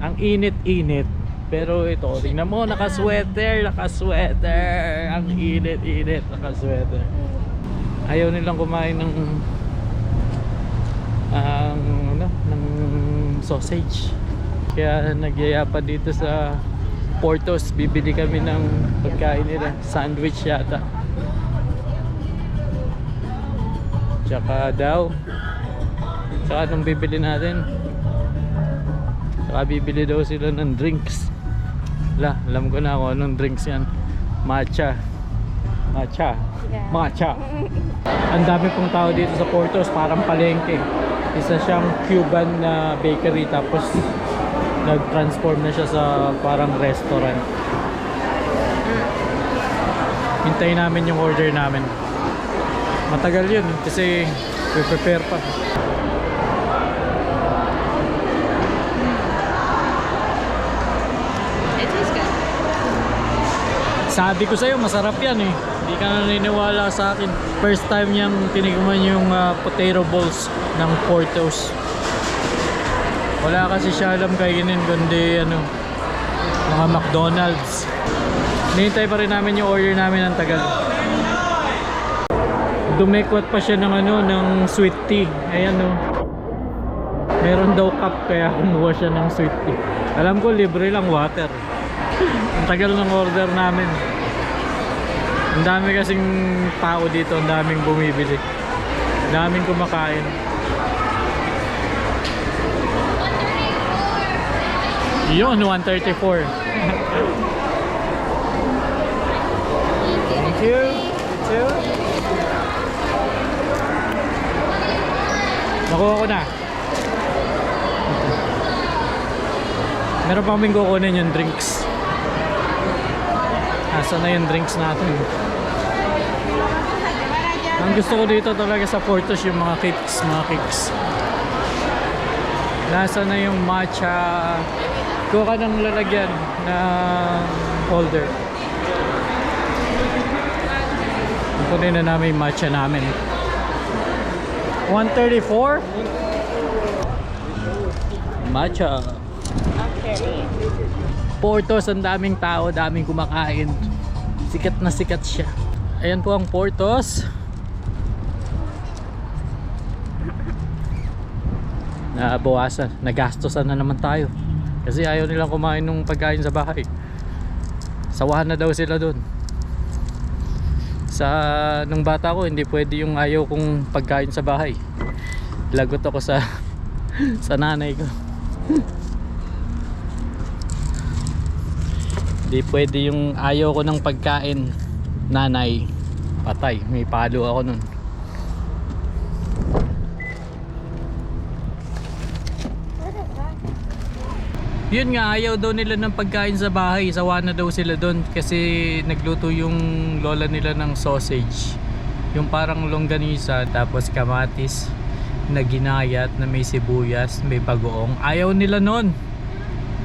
Ang init-init. Pero ito, tingnan mo, naka-sweater. Ang init-init, naka-sweater. Ayaw nilang kumain ng ng sausage. Kaya nagyaya pa dito sa Portos. Bibili kami ng pagkain nila. Sandwich yata. Tsaka daw. Tsaka anong bibili natin? Tsaka bibili daw sila ng drinks. Alam ko na kung anong drinks yan. Matcha. Ang dami pong tao dito sa Portos, parang palengke. Isa siyang Cuban na bakery, tapos nag-transform na siya sa parang restaurant. Hintayin namin yung order namin. Matagal yun kasi prepare pa. Sabi ko sa'yo, masarap yan eh. Hindi ka naniniwala sa akin. First time niyang tinikman yung potato balls ng Portos. Wala kasi siya alam kainin kundi mga McDonald's. Hinihintay pa rin namin yung order namin ng tagal. Dumekwat pa siya ng sweet tea. Ayan meron daw cup kaya kumuha siya ng sweet tea. Alam ko libre lang water. Ang tagal ng order namin. Ang dami kasing tao dito, ang daming bumibili. Ang daming kumakain. Yun, 134. Thank you. Nakuha ko na. Meron pa kaming kukunin yung drinks. Asan na yung drinks natin? Ang gusto ko dito talaga sa Portos yung mga cakes. Nasa na yung matcha. Kuha ka ng lalagyan na holder. Kunin na namin yung matcha namin. 134 matcha. Portos, ang daming tao, daming kumakain. Sikat na sikat siya. Ayan po ang Portos. Nabawasan, nagastosan na naman tayo. Kasi ayaw nilang kumain ng pagkain sa bahay. Sawahan na daw sila doon. Nung bata ko, hindi pwede yung ayaw kong pagkain sa bahay. Lagot ako sa nanay ko. Hindi pwede yung ayaw ko ng pagkain, nanay. Patay, may palo ako nun. Yun nga, ayaw daw nila ng pagkain sa bahay. Sawa na daw sila doon kasi nagluto yung lola nila ng sausage. Yung parang longganisa, tapos kamatis na ginayat na may sibuyas, may bagoong. Ayaw nila nun.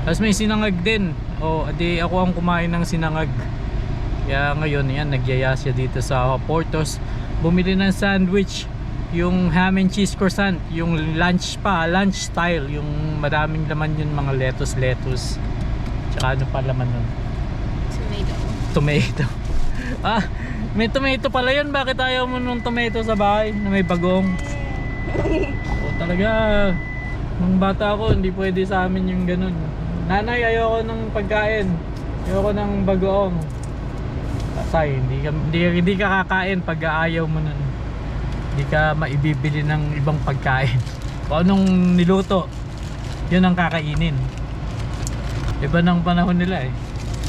Tapos may sinangag din. Di ako ang kumain ng sinangag. Kaya ngayon yan, nagyaya siya dito sa Portos. Bumili ng sandwich. Yung ham and cheese croissant, yung lunch style, yung maraming laman yun, mga lettuce. Tsaka ano pa laman nun? Tomato. May tomato pala yun. Bakit ayaw mo nung tomato sa bahay na may bagong? Talaga, nung bata ako, hindi pwede sa amin yung ganun. Nanay, ayoko ng pagkain. Ayoko ng bagoong. Pasay, hindi ka kakain pag ayaw mo nun. Hindi ka maibibili ng ibang pagkain. Kung anong niluto, yun ang kakainin. Iba ng panahon nila eh.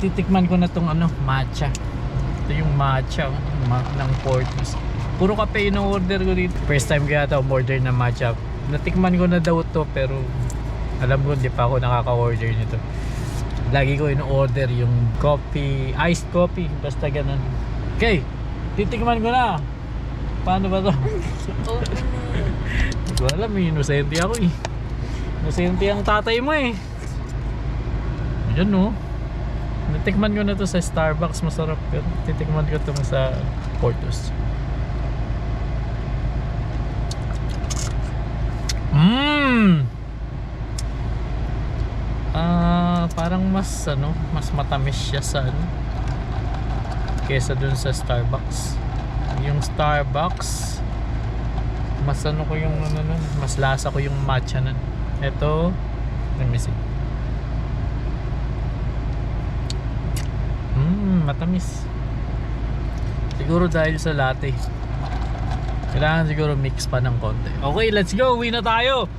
Titikman ko na tong matcha. Ito yung matcha ng Portos. Puro kape in-order ko dito. First time kaya ito order ng matcha. Natikman ko na daw to, pero alam ko hindi pa ako nakaka-order nito. Lagi ko in-order yung coffee, iced coffee, basta ganun. Okay, titikman ko na. Paano ba to? Hindi ko alam, inosente ako eh. Inosente ang tatay mo eh. Ayan no. Natikman ko na to sa Starbucks, masarap. Pero titikman ko to sa Portos. parang mas ano, mas matamis siya sa ano kesa dun sa Starbucks. Yung Starbucks mas ano ko yung ano nun, mas lasa ko yung matcha nun. Ito, let me see. Matamis. Siguro dahil sa latte. Kailangan siguro mix pa ng konti. Okay, let's go. Uwi na tayo.